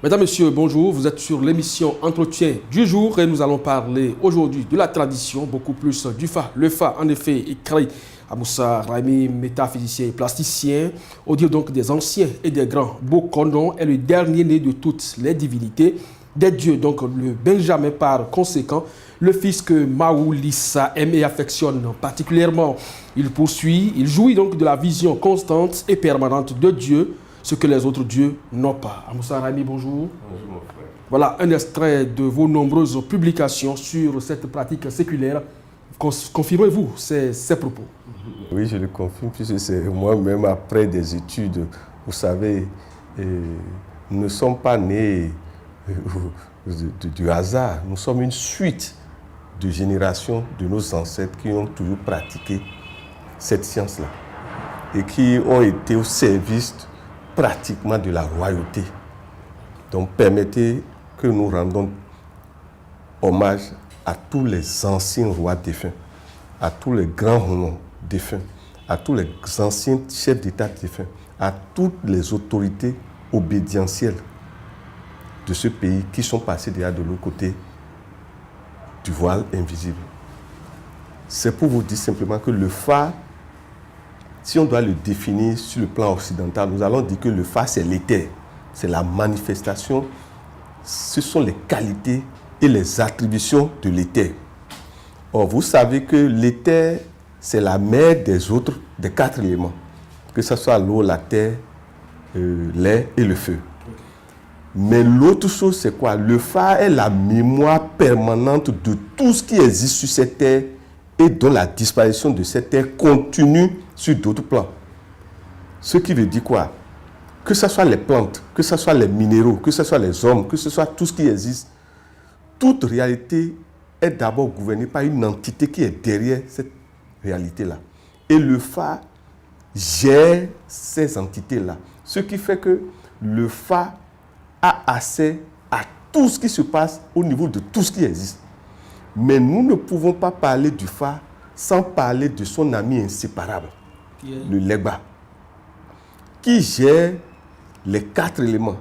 Mesdames, Messieurs, bonjour. Vous êtes sur l'émission Entretien du jour et nous allons parler aujourd'hui de la tradition, beaucoup plus du Fa. Le Fa, en effet, écrit à Moussa Raimi, métaphysicien et plasticien, au dire donc des anciens et des grands. Bokonon est le dernier né de toutes les divinités, des dieux, donc le Benjamin par conséquent, le fils que Maoulissa aime et affectionne particulièrement. Il jouit donc de la vision constante et permanente de Dieu, ce que les autres dieux n'ont pas. Moussa Raimi, bonjour. Bonjour mon frère. Voilà un extrait de vos nombreuses publications sur cette pratique séculaire. Confirmez-vous ces propos? Oui, je le confirme, puisque c'est moi-même, après des études, vous savez, nous ne sommes pas nés du hasard. Nous sommes une suite de générations de nos ancêtres qui ont toujours pratiqué cette science-là et qui ont été au service pratiquement de la royauté. Donc permettez que nous rendons hommage à tous les anciens rois défunts, à tous les grands rois défunts, à tous les anciens chefs d'État défunts, à toutes les autorités obédientielles de ce pays qui sont passés déjà de l'autre côté du voile invisible. C'est pour vous dire simplement que le Fa, si on doit le définir sur le plan occidental, nous allons dire que le Fa, c'est l'éther, c'est la manifestation, ce sont les qualités et les attributions de l'éther. Or, vous savez que l'éther, c'est la mère des autres, des 4 éléments, que ce soit l'eau, la terre, l'air et le feu. Mais l'autre chose, c'est quoi? Le Fa est la mémoire permanente de tout ce qui existe sur cette terre et dont la disparition de cette terre continue sur d'autres plans. Ce qui veut dire quoi? Que ce soit les plantes, que ce soit les minéraux, que ce soit les hommes, que ce soit tout ce qui existe, toute réalité est d'abord gouvernée par une entité qui est derrière cette réalité-là. Et le Fa gère ces entités-là. Ce qui fait que le Fa a accès à tout ce qui se passe au niveau de tout ce qui existe. Mais nous ne pouvons pas parler du Fa sans parler de son ami inséparable, le Legba, qui gère les 4 éléments.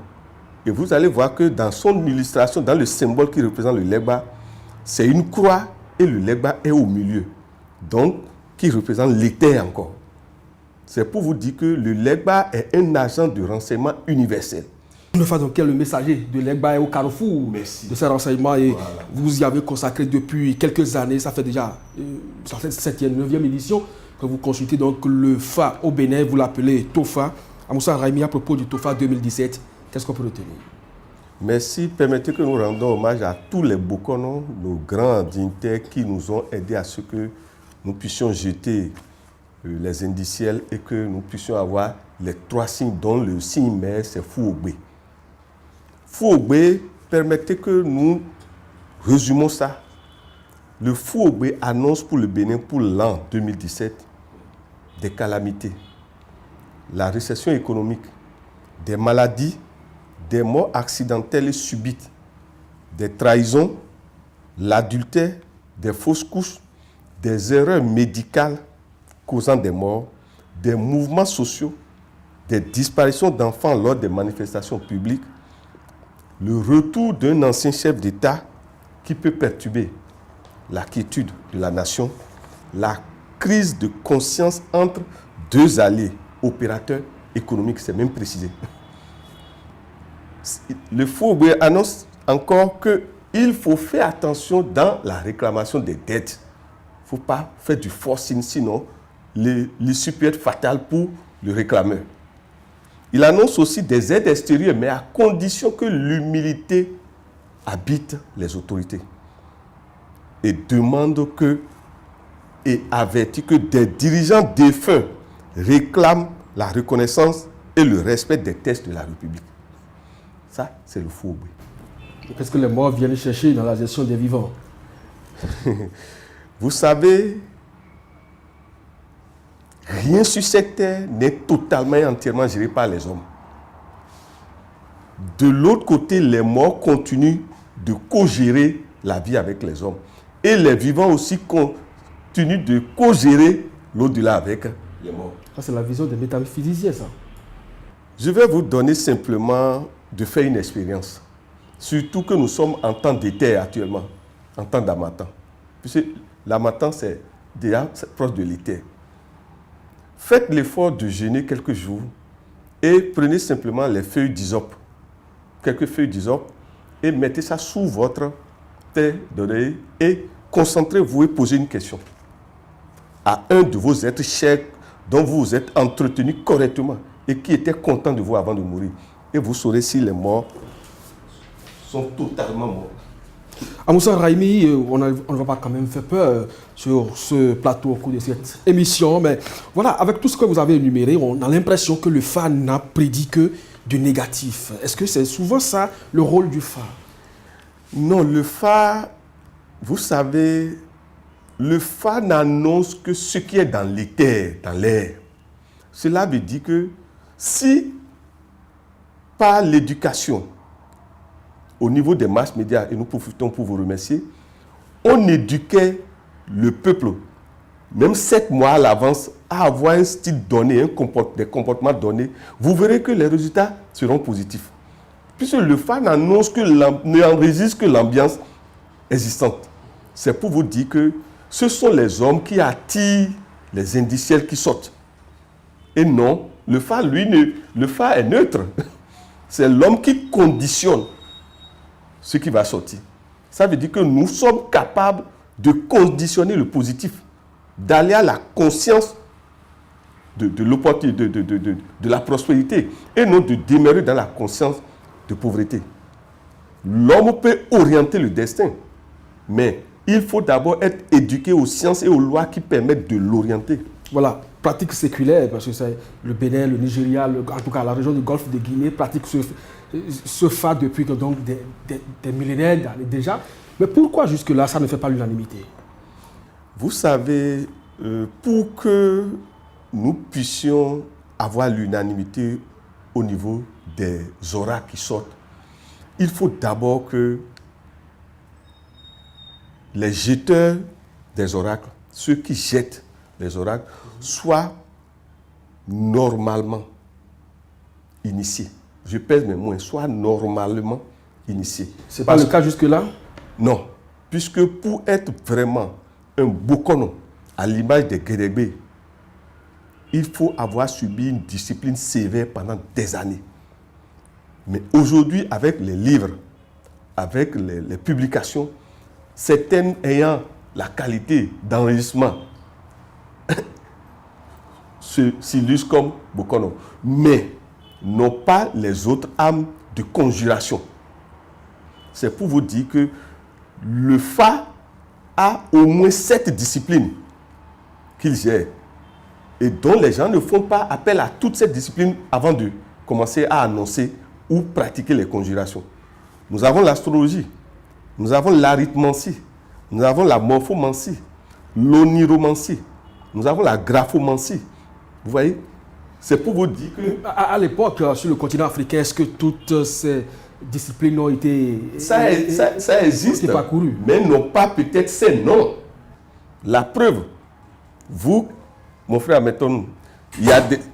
Et vous allez voir que dans son illustration, dans le symbole qui représente le Legba, c'est une croix et le Legba est au milieu. Donc, qui représente l'éther encore. C'est pour vous dire que le Legba est un agent de renseignement universel. Le Fa, donc, est le messager de Legba au carrefour de ces renseignements. Et voilà. Vous y avez consacré depuis quelques années, ça fait déjà cette 7e, 9e édition, que vous consultez donc le Fa au Bénin, vous l'appelez Tofa. Moussa Raimi, à propos du Tofa 2017, qu'est-ce qu'on peut retenir? Merci. Permettez que nous rendons hommage à tous les Bokonon, nos grands dignitaires qui nous ont aidés à ce que nous puissions jeter les indiciels et que nous puissions avoir les 3 signes dont le signe mère, c'est Fouogbe. Fouogbe, permettez que nous résumons ça. Le Fouogbe annonce pour le Bénin, pour l'an 2017, des calamités. La récession économique, des maladies, des morts accidentelles et subites, des trahisons, l'adultère, des fausses couches, des erreurs médicales causant des morts, des mouvements sociaux, des disparitions d'enfants lors des manifestations publiques, le retour d'un ancien chef d'État qui peut perturber la quiétude de la nation, la crise de conscience entre 2 alliés, opérateurs économiques, c'est même précisé. Le Fouogbe annonce encore qu'il faut faire attention dans la réclamation des dettes. Il ne faut pas faire du forcing, sinon l'issue peut être fatale pour le réclameur. Il annonce aussi des aides extérieures, mais à condition que l'humilité habite les autorités. Et demande et avertit que des dirigeants défunts réclament la reconnaissance et le respect des textes de la République. Ça, c'est le Fouogbe. Qu'est-ce que les morts viennent chercher dans la gestion des vivants? Vous savez, rien sur cette terre n'est totalement et entièrement géré par les hommes. De l'autre côté, les morts continuent de co-gérer la vie avec les hommes. Et les vivants aussi continuent de co-gérer l'au-delà avec les morts. Ça, c'est la vision des métaphysiciens, ça. Je vais vous donner simplement de faire une expérience. Surtout que nous sommes en temps d'été actuellement, en temps d'Harmattan. Puisque l'Harmattan, c'est déjà proche de l'été. Faites l'effort de jeûner quelques jours et prenez simplement les feuilles d'hysope, quelques feuilles d'hysope, et mettez ça sous votre tête d'oreille et concentrez-vous et posez une question à un de vos êtres chers dont vous vous êtes entretenu correctement et qui était content de vous avant de mourir. Et vous saurez si les morts sont totalement morts. Amoussa Raimi, on ne va pas quand même faire peur sur ce plateau au cours de cette émission, mais voilà, avec tout ce que vous avez énuméré, on a l'impression que le phare n'a prédit que du négatif. Est-ce que c'est souvent ça le rôle du phare? Non, le phare, vous savez, le phare n'annonce que ce qui est dans l'éther, dans l'air. Cela veut dire que si par l'éducation, au niveau des masses médias, et nous profitons pour vous remercier, on éduquait le peuple, même 7 mois à l'avance, à avoir un style donné, des comportements donnés, vous verrez que les résultats seront positifs. Puisque le phare n'enregistre que l'ambiance existante. C'est pour vous dire que ce sont les hommes qui attirent les indiciels qui sortent. Et non, le phare, le phare est neutre. C'est l'homme qui conditionne ce qui va sortir. Ça veut dire que nous sommes capables de conditionner le positif, d'aller à la conscience de l'opportunité, de la prospérité, et non de demeurer dans la conscience de pauvreté. L'homme peut orienter le destin, mais il faut d'abord être éduqué aux sciences et aux lois qui permettent de l'orienter. Voilà, pratique séculaire, parce que c'est le Bénin, le Nigeria, en tout cas la région du Golfe de Guinée, pratique ce phare depuis donc des millénaires déjà. Mais pourquoi jusque-là, ça ne fait pas l'unanimité? Vous savez, pour que nous puissions avoir l'unanimité au niveau des oracles qui sortent, il faut d'abord que les jeteurs des oracles, ceux qui jettent les oracles, soient normalement initiés. Je pèse mes mots, soient normalement initiés. Ce n'est pas le cas jusque-là? Non, puisque pour être vraiment un Bokono, à l'image des Guédébé, il faut avoir subi une discipline sévère pendant des années. Mais aujourd'hui, avec les livres, avec les publications, certaines ayant la qualité d'enregistrement s'illustrent comme Bokono, mais n'ont pas les autres âmes de conjuration. C'est pour vous dire que le phare a au moins 7 disciplines qu'il gère et dont les gens ne font pas appel à toutes ces disciplines avant de commencer à annoncer ou pratiquer les conjurations. Nous avons l'astrologie, nous avons l'arithmancie, nous avons la morphomancie, l'oniromancie, nous avons la graphomancie. Vous voyez? C'est pour vous dire que... À l'époque, sur le continent africain, est-ce que toutes ces disciplines ont été... Ça existe, mais n'ont pas peut-être ces noms. La preuve, vous, mon frère, mettons-nous,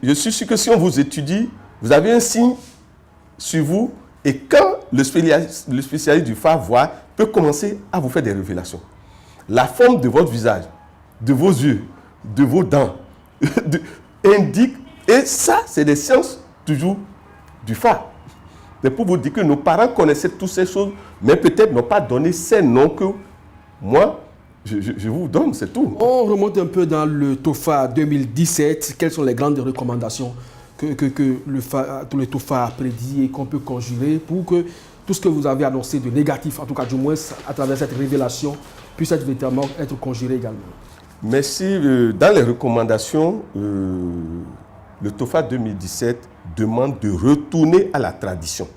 je suis sûr que si on vous étudie, vous avez un signe sur vous, et quand le spécialiste du phare voit, peut commencer à vous faire des révélations. La forme de votre visage, de vos yeux, de vos dents, indique, et ça, c'est des sciences toujours du phare. C'est pour vous dire que nos parents connaissaient toutes ces choses, mais peut-être n'ont pas donné ces noms que moi, je vous donne, c'est tout. On remonte un peu dans le TOFA 2017. Quelles sont les grandes recommandations que le TOFA a prédit et qu'on peut conjurer pour que tout ce que vous avez annoncé de négatif, en tout cas du moins à travers cette révélation, puisse être véritablement être conjuré également? Merci. Dans les recommandations, le TOFA 2017 demande de retourner à la tradition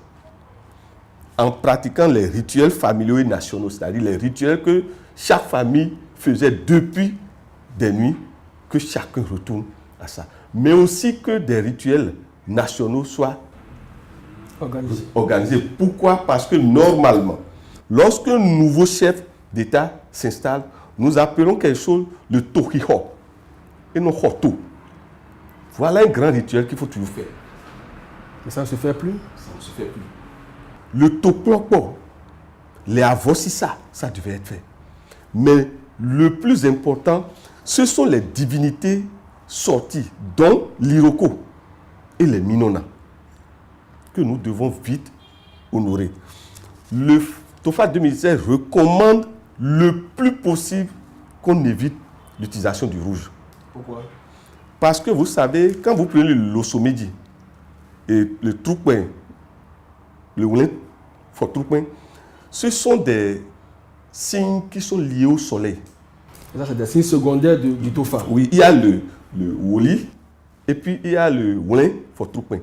en pratiquant les rituels familiaux et nationaux, c'est-à-dire les rituels que chaque famille faisait depuis des nuits, que chacun retourne à ça. Mais aussi que des rituels nationaux soient organisés. Pourquoi? Parce que normalement, lorsqu'un nouveau chef d'État s'installe, nous appelons quelque chose le Tohiho et non Hoto. Voilà un grand rituel qu'il faut toujours faire. Mais ça ne se fait plus? Ça ne se fait plus. le Toklokpo, les Avosissa, ça devait être fait. Mais le plus important, ce sont les divinités sorties, dont l'Iroko et les Minona, que nous devons vite honorer. Le TOFA 2016 recommande le plus possible qu'on évite l'utilisation du rouge. Pourquoi? Parce que vous savez, quand vous prenez l'Osomedi et le Troukpen, le Oulin, Troukpen, ce sont des signes qui sont liés au soleil. Et ça, c'est des signes secondaires du TOFA. Oui, il y a le Woli et puis il y a le Oulin, Troukpen.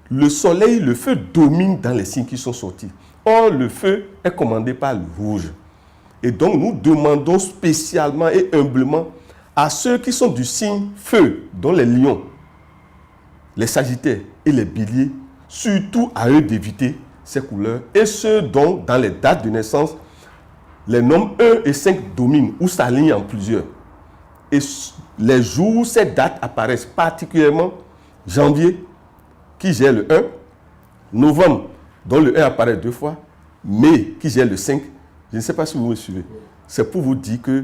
Le soleil, le feu domine dans les signes qui sont sortis. Or, le feu est commandé par le rouge. Et donc, nous demandons spécialement et humblement à ceux qui sont du signe feu, dont les lions, les sagittaires et les béliers, surtout à eux d'éviter ces couleurs. Et ceux dont, dans les dates de naissance, les nombres 1 et 5 dominent ou s'alignent en plusieurs. Et les jours où ces dates apparaissent, particulièrement janvier, qui gère le 1, novembre, dont le 1 apparaît 2 fois, mai, qui gère le 5, je ne sais pas si vous me suivez. C'est pour vous dire que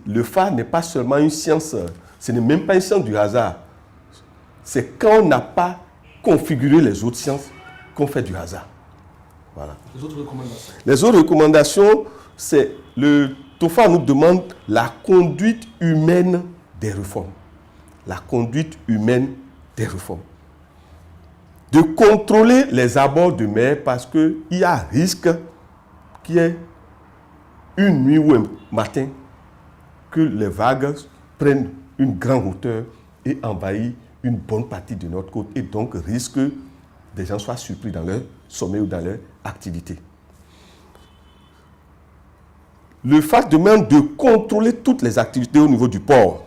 le phare n'est pas seulement une science, ce n'est même pas une science du hasard. C'est quand on n'a pas configuré les autres sciences qu'on fait du hasard. Voilà. Les autres recommandations. Les autres recommandations, c'est le TOFA nous demande la conduite humaine des réformes. La conduite humaine des réformes. De contrôler les abords de mer parce qu'il y a risque qu'il y ait une nuit ou un matin que les vagues prennent une grande hauteur et envahissent une bonne partie de notre côte et donc risque que des gens soient surpris dans leur sommeil ou dans leur activité. Le FAC demande de contrôler toutes les activités au niveau du port,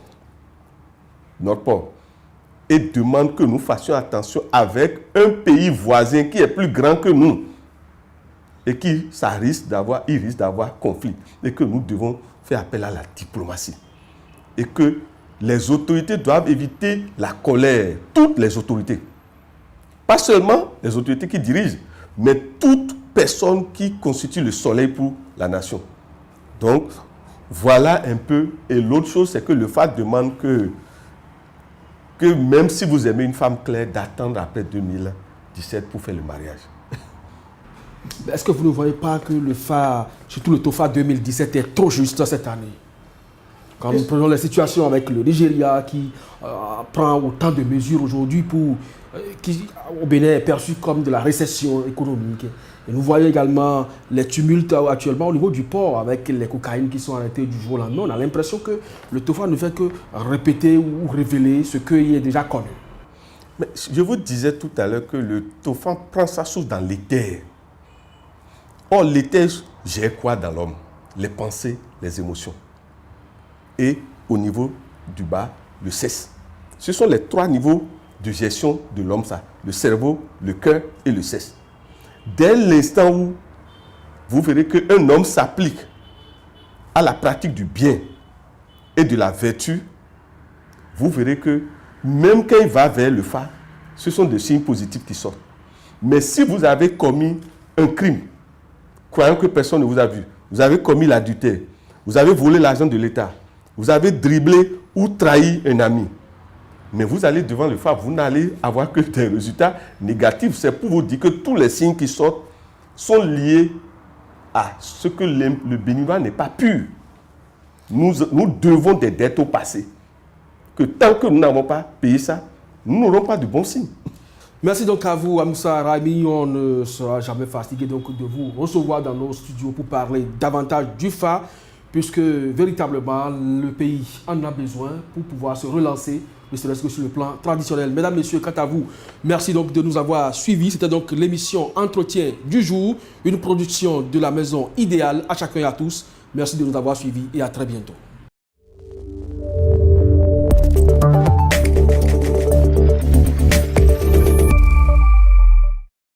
notre port, et demande que nous fassions attention avec un pays voisin qui est plus grand que nous et il risque d'avoir conflit et que nous devons faire appel à la diplomatie et que les autorités doivent éviter la colère, toutes les autorités, pas seulement les autorités qui dirigent, mais toute personne qui constitue le soleil pour la nation. Donc, voilà un peu. Et l'autre chose, c'est que le FAC demande que même si vous aimez une femme claire, d'attendre après 2017 pour faire le mariage. Est-ce que vous ne voyez pas que le phare, surtout le TOFA 2017, est trop juste cette année? Quand nous prenons la situation avec le Nigeria qui prend autant de mesures aujourd'hui qui au Bénin est perçu comme de la récession économique. Et nous voyons également les tumultes actuellement au niveau du port avec les cocaïnes qui sont arrêtées du jour au lendemain. On a l'impression que le TOFA ne fait que répéter ou révéler ce qui est déjà connu. Mais je vous disais tout à l'heure que le TOFA prend sa source dans l'éther. Or, l'éther gère quoi dans l'homme? Les pensées, les émotions. Et au niveau du bas, le cesse. Ce sont les 3 niveaux de gestion de l'homme, ça. Le cerveau, le cœur et le cesse. Dès l'instant où vous verrez qu'un homme s'applique à la pratique du bien et de la vertu, vous verrez que même quand il va vers le phare, ce sont des signes positifs qui sortent. Mais si vous avez commis un crime, croyant que personne ne vous a vu, vous avez commis l'adultère, vous avez volé l'argent de l'État, vous avez dribblé ou trahi un ami, mais vous allez devant le phare, vous n'allez avoir que des résultats négatifs. C'est pour vous dire que tous les signes qui sortent sont liés à ce que le béninois n'est pas pur. Nous devons des dettes au passé. Que tant que nous n'avons pas payé ça, nous n'aurons pas de bons signes. Merci donc à vous, Amoussa Raimi. On ne sera jamais fatigué donc de vous recevoir dans nos studios pour parler davantage du phare, puisque véritablement le pays en a besoin pour pouvoir se relancer, ne serait-ce que sur le plan traditionnel. Mesdames, Messieurs, quant à vous, merci donc de nous avoir suivis. C'était donc l'émission Entretien du jour, une production de la Maison Idéale. À chacun et à tous, merci de nous avoir suivis et à très bientôt.